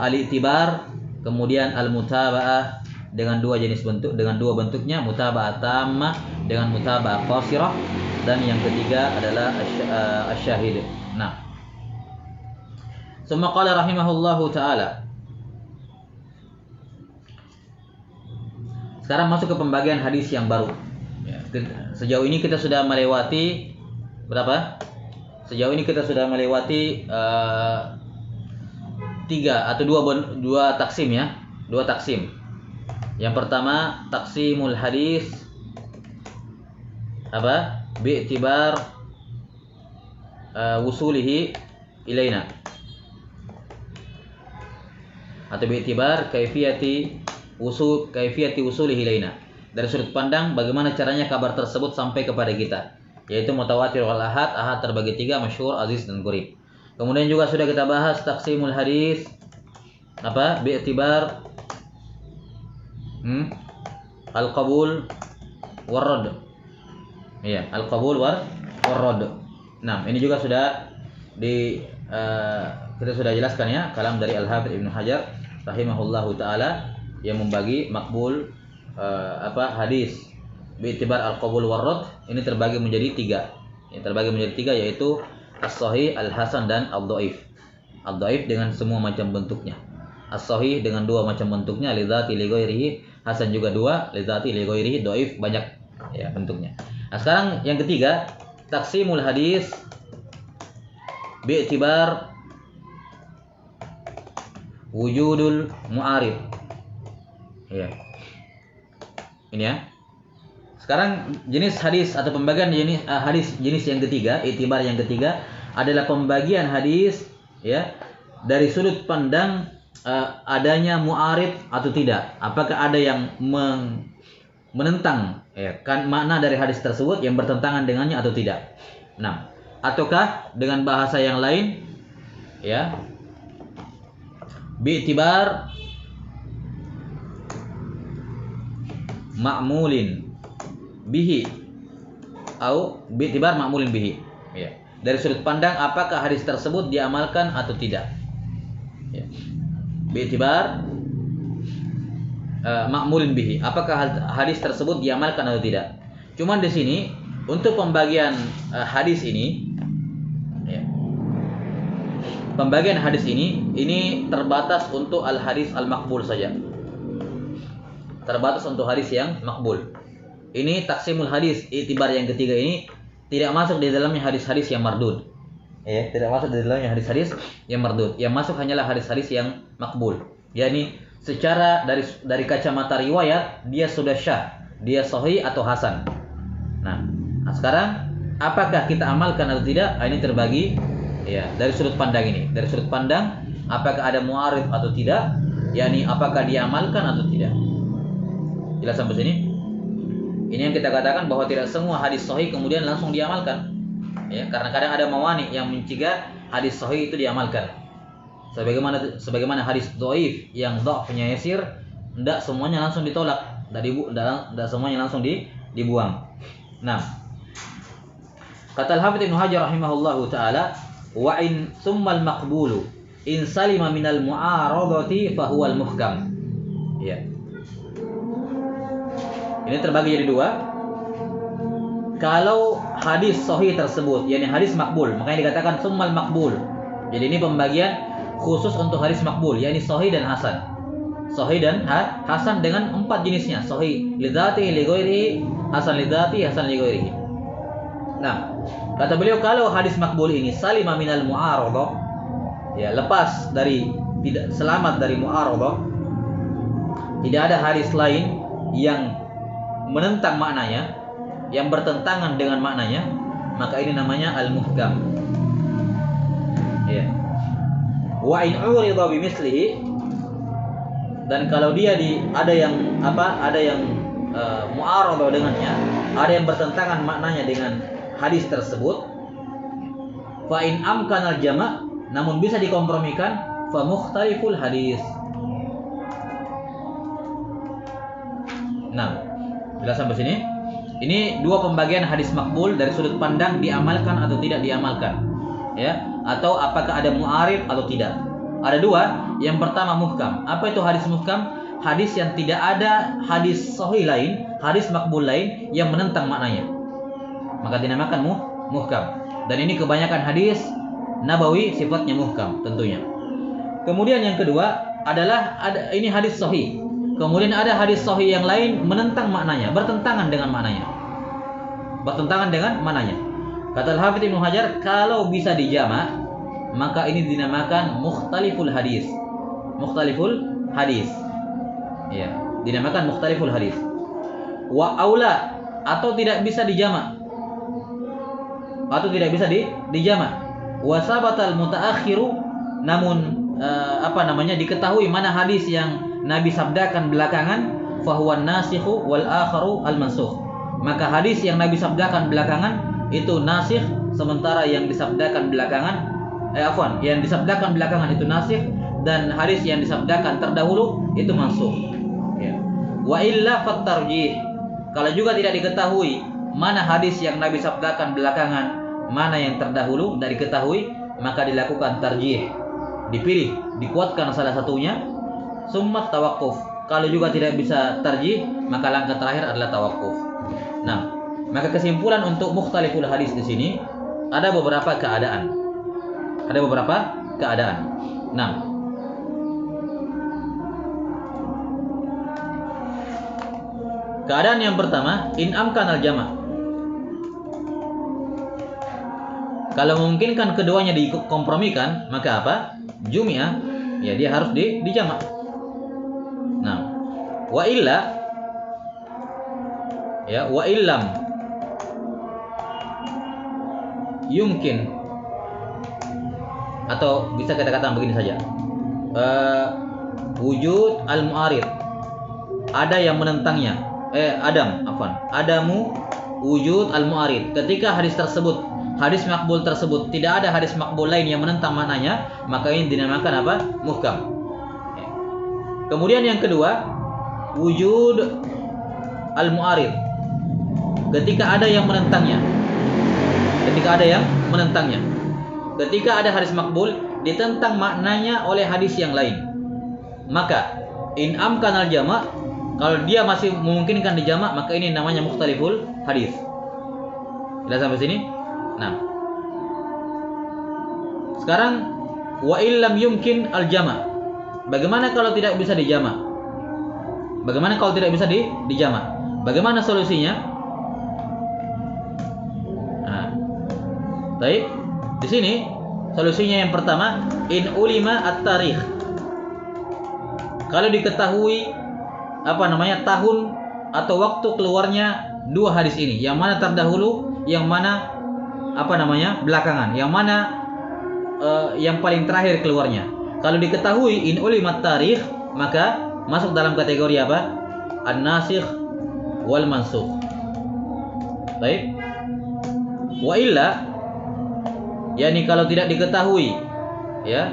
al-i'tibar, kemudian al-mutaba'ah dengan dua jenis bentuk, dengan dua bentuknya, mutaba'ah tammah dengan mutaba'ah qasirah, dan yang ketiga adalah asyahid. Nah, summa qala rahimahullahu taala. Sekarang masuk ke pembagian hadis yang baru. Ya, sejauh ini kita sudah melewati berapa? Sejauh ini kita sudah melewati 3 atau 2 taksim ya, 2 taksim. Yang pertama taksimul hadis bi'tibar wusulihi ilaina, atau bi'tibar kaifiyati wusulihi ilaina, dari sudut pandang bagaimana caranya kabar tersebut sampai kepada kita, yaitu mutawatir wal ahad. Ahad terbagi 3, masyhur, aziz, dan gharib. Kemudian juga sudah kita bahas taksimul hadis bi'tibar al-qabul war-radd. Iya, al-qabul war-radd. Nah, ini juga sudah kita sudah jelaskan ya, kalam dari Al-Hafidz Ibnu Hajar rahimahullahu taala yang membagi makbul hadis bi'tibar al-qabul war-radd ini terbagi menjadi 3. Yang terbagi menjadi 3 yaitu as-sahih, al-hasan, dan ad-dhaif. Ad-dhaif dengan semua macam bentuknya. As-sahih dengan 2 macam bentuknya, lidzati li ghairihi, hasan juga 2, lidzati li ghairihi, dhaif banyak ya bentuknya. Nah, sekarang yang ketiga, taksimul hadis bi'tibar wujudul mu'arid. Ya. Ini ya. Sekarang jenis hadis atau pembagian jenis hadis jenis yang ketiga, i'tibar yang ketiga adalah pembagian hadis ya dari sudut pandang adanya mu'arid atau tidak. Apakah ada yang menentang ya kan makna dari hadis tersebut, yang bertentangan dengannya atau tidak. Nah, ataukah dengan bahasa yang lain ya, bi'tibar ma'mulin bihi atau bi'tibar ma'mulin bihi ya, dari sudut pandang apakah hadis tersebut diamalkan atau tidak ya. Bi'tibar ma'mulin bihi, apakah hadis tersebut diamalkan atau tidak. Cuman di sini untuk pembagian hadis ini ya, pembagian hadis ini terbatas untuk al-hadis al-maqbul saja. Terbatas untuk hadis yang makbul. Ini taksimul hadis i'tibar yang ketiga ini tidak masuk di dalamnya hadis-hadis yang mardud. Ya, tidak masuk di dalamnya hadis-hadis yang mardud. Yang masuk hanyalah hadis-hadis yang makbul. Yani secara dari kacamata riwayat dia sudah syah, dia sahih atau hasan. Nah, sekarang apakah kita amalkan atau tidak? Ini terbagi ya dari sudut pandang ini. Dari sudut pandang apakah ada mu'arid atau tidak? Yani apakah diamalkan atau tidak? Jelas sampai sini? Ini yang kita katakan bahwa tidak semua hadis sahih kemudian langsung diamalkan. Ya, karena kadang ada mawani yang mencegah hadis sahih itu diamalkan. Sebagaimana hadis dhaif yang dhafnya yasir, tidak semuanya langsung ditolak, tidak semuanya langsung dibuang. Nah, kata Al-Hafidz Ibnu Hajar rahimahullahu taala, wa in tsummal maqbulu in salima minal mu'aradati fa huwal muhkam. Ya. Ini terbagi jadi dua. Kalau hadis sahih tersebut, yakni hadis makbul, makanya dikatakan tsummal maqbul. Jadi ini pembagian khusus untuk hadis makbul, yakni sahih dan hasan. Sahih dan hasan dengan 4 jenisnya. Sahih li dzatihi li ghairihi, hasan li dzatihi, hasan li ghairihi. Nah, kata beliau kalau hadis makbul ini salima minal mu'aradah, ya lepas dari tidak selamat dari mu'aradah, tidak ada hadis lain yang menentang maknanya, yang bertentangan dengan maknanya, maka ini namanya al-muhkam. Ya. Wa in urida bimislihi, dan kalau dia ada yang mu'aradah dengannya, ada yang bertentangan maknanya dengan hadis tersebut, fa in amkanal jama', namun bisa dikompromikan, fa mukhtaliful hadis. Nah, jelas sampai sini? Ini dua pembagian hadis makbul dari sudut pandang diamalkan atau tidak diamalkan, ya, atau apakah ada mu'arid atau tidak. Ada dua. Yang pertama muhkam. Apa itu hadis muhkam? Hadis yang tidak ada hadis sahih lain, hadis makbul lain yang menentang maknanya, maka dinamakan muhkam. Dan ini kebanyakan hadis nabawi sifatnya muhkam tentunya. Kemudian yang kedua adalah ini hadis sahih. Kemudian ada hadis sahih yang lain menentang maknanya, bertentangan dengan maknanya. Kata Al-Hafidz Ibnu Hajar, kalau bisa dijama', maka ini dinamakan mukhtaliful hadis. Ya, dinamakan mukhtaliful hadis. Wa aula, atau tidak bisa dijama'. Wa sabatal mutaakhiru, namun diketahui mana hadis yang Nabi sabdakan belakangan, fahuwan nasikhu wal akharu al mansukh. Maka hadis yang Nabi sabdakan belakangan itu nasikh, sementara yang disabdakan belakangan itu nasikh, dan hadis yang disabdakan terdahulu itu mansukh. Ya. Wa illa fat tarjih. Kalau juga tidak diketahui mana hadis yang Nabi sabdakan belakangan, mana yang terdahulu, tidak diketahui, maka dilakukan tarjih. Dipilih, dikuatkan salah satunya, summa tawaqquf. Kalau juga tidak bisa tarjih, maka langkah terakhir adalah tawaqquf. Nah, maka kesimpulan untuk mukhtaliful hadis di sini ada beberapa keadaan. Nah, keadaan yang pertama, in amkanal jama'. Kalau memungkinkan keduanya dikompromikan, maka apa? Jumi'ah, ya dia harus dijama'. Nah, wa illam yumkin, atau bisa kita katakan begini saja, wujud al-mu'arid, ada yang menentangnya, adamu wujud al-mu'arid. Ketika hadis makbul tersebut tidak ada hadis makbul lain yang menentang maknanya, maka ini dinamakan apa? Muhkam. Kemudian yang kedua, wujud al-mu'arid, ketika ada yang menentangnya. Ketika ada hadis makbul ditentang maknanya oleh hadis yang lain, maka in amkanal jama', kalau dia masih memungkinkan dijama', maka ini namanya mukhtaliful hadis. Jelas sampai sini? Nah, sekarang wa illam yumkin al jama'. Bagaimana kalau tidak bisa dijama'? Bagaimana solusinya? Nah, Baik. Di sini solusinya yang pertama, in ulima at-tarikh. Kalau diketahui tahun atau waktu keluarnya dua hadis ini, yang mana terdahulu, yang mana belakangan, yang mana yang paling terakhir keluarnya. Kalau diketahui in ulimat tarikh, maka masuk dalam kategori apa? An-nasikh wal mansukh. Baik. Wa illa, yakni kalau tidak diketahui, ya,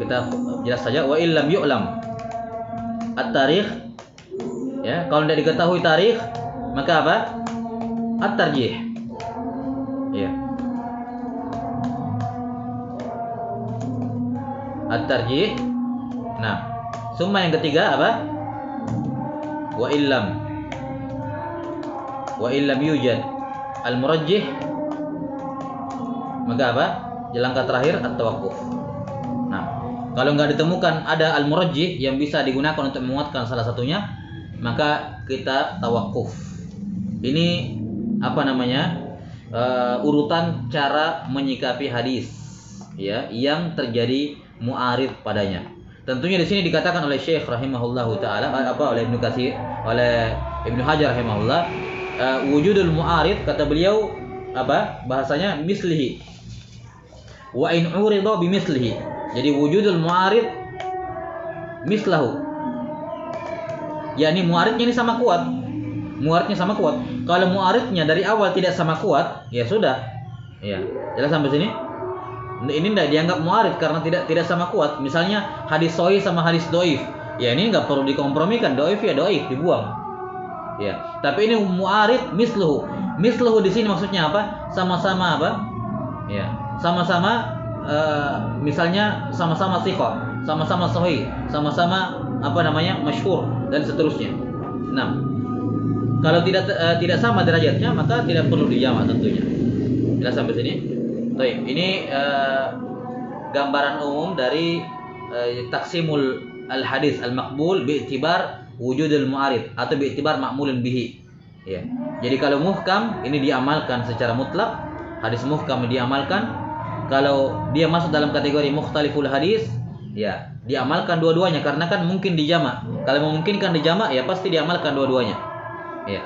kita jelas saja, wa illam yu'lam at-tarikh, ya, kalau tidak diketahui tarikh, maka apa? At-tarjih, ya, at-tarjih. Nah, summa yang ketiga apa? Wa illam yujad al-murajjih, maka apa? Langkah terakhir at-tawaqquf. Nah, kalau nggak ditemukan ada al-murajjih yang bisa digunakan untuk menguatkan salah satunya, maka kita tawaqquf. Ini urutan cara menyikapi hadis, ya, yang terjadi mu'arid padanya. Tentunya di sini dikatakan oleh Syekh rahimahullahu taala, oleh Ibnu Katsir, oleh Ibnu Hajar rahimahullah, wujudul mu'arid, kata beliau bahasanya mislihi wa in urida bimislihi. Jadi wujudul mu'arid mislahu, yakni mu'aridnya ini sama kuat. Mu'aridnya sama kuat. Kalau mu'aridnya dari awal tidak sama kuat, ya sudah. Ya, jelas sampai sini. Ini tidak dianggap mu'arid karena tidak sama kuat. Misalnya hadis sahih sama hadis dhaif. Ya ini nggak perlu dikompromikan, dhaif ya dhaif, dibuang. Ya, tapi ini mu'arid misluhu. Misluhu di sini maksudnya apa? Sama-sama apa? Ya, sama-sama misalnya sama-sama thiqah, sama-sama sahih, sama-sama masyhur dan seterusnya. Nah, kalau tidak sama derajatnya, maka tidak perlu dijamak tentunya. Jelas sampai sini? Baik, ini gambaran umum dari taksimul al-hadis al-maqbul bi'tibar wujudul mu'arid atau bi'tibar ma'mulun bihi. Ya. Jadi kalau muhkam ini diamalkan secara mutlak, hadis muhkam diamalkan. Kalau dia masuk dalam kategori mukhtaliful hadis, ya diamalkan dua-duanya karena kan mungkin dijamak. Kalau memungkinkan dijamak, ya pasti diamalkan dua-duanya. Ya.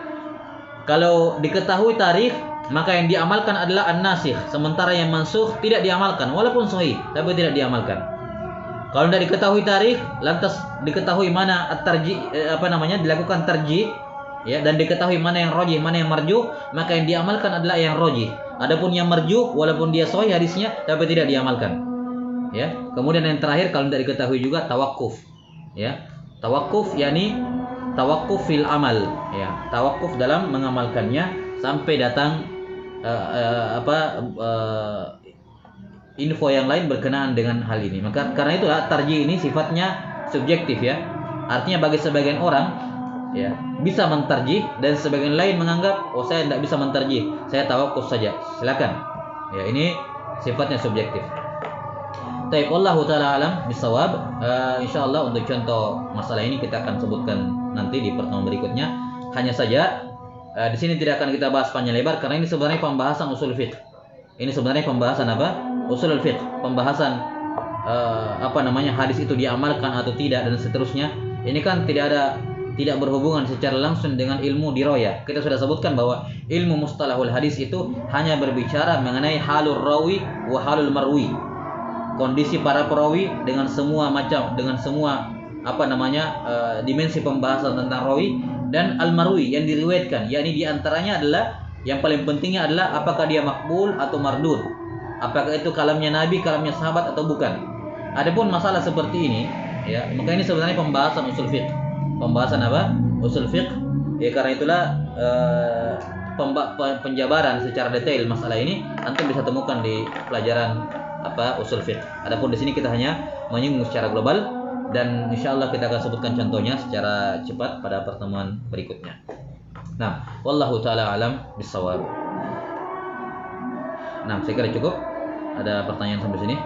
Kalau diketahui tarikh, maka yang diamalkan adalah an-nasikh, sementara yang mansukh tidak diamalkan walaupun sahih, tapi tidak diamalkan. Kalau tidak diketahui tarikh, lantas diketahui mana at-tarjih, dilakukan tarjih, ya, dan diketahui mana yang rajih, mana yang marjuh, maka yang diamalkan adalah yang rajih. Adapun yang marjuh, walaupun dia sahih hadisnya, tapi tidak diamalkan. Ya. Kemudian yang terakhir, kalau tidak diketahui juga tawakkuf. Ya. Tawakkuf yakni tawakkuf fil amal, ya. Tawakkuf dalam mengamalkannya sampai datang info yang lain berkenaan dengan hal ini. Maka karena itulah tarjih ini sifatnya subjektif, ya. Artinya bagi sebagian orang, ya, bisa mentarjih dan sebagian lain menganggap, oh saya tidak bisa mentarjih, saya tawakuf saja. Silakan. Ya, ini sifatnya subjektif. Taib, wallahu taala alam bisawab. Insyaallah untuk contoh masalah ini kita akan sebutkan nanti di pertemuan berikutnya. Hanya saja di sini tidak akan kita bahas panjang lebar karena ini sebenarnya pembahasan usul fiqh. Ini sebenarnya pembahasan usul fiqh, pembahasan hadis itu diamalkan atau tidak dan seterusnya. Ini kan tidak berhubungan secara langsung dengan ilmu dirayah. Kita sudah sebutkan bahwa ilmu mustalahul hadis itu hanya berbicara mengenai halur rawi wa halul marwi. Kondisi para perawi dengan semua dimensi pembahasan tentang rawi dan al-marwi yang diriwayatkan, yakni diantaranya adalah yang paling pentingnya adalah apakah dia makbul atau mardud, apakah itu kalamnya Nabi, kalamnya sahabat atau bukan. Adapun masalah seperti ini, ya, maka ini sebenarnya pembahasan usul fiqh. Pembahasan usul fiqh. Ya, karena itulah penjabaran secara detail masalah ini antum bisa temukan di pelajaran usul fiqh. Adapun di sini kita hanya menyinggung secara global dan insyaallah kita akan sebutkan contohnya secara cepat pada pertemuan berikutnya. Nah, wallahu taala alam bisawab. Nah, saya kira cukup. Ada pertanyaan sampai sini?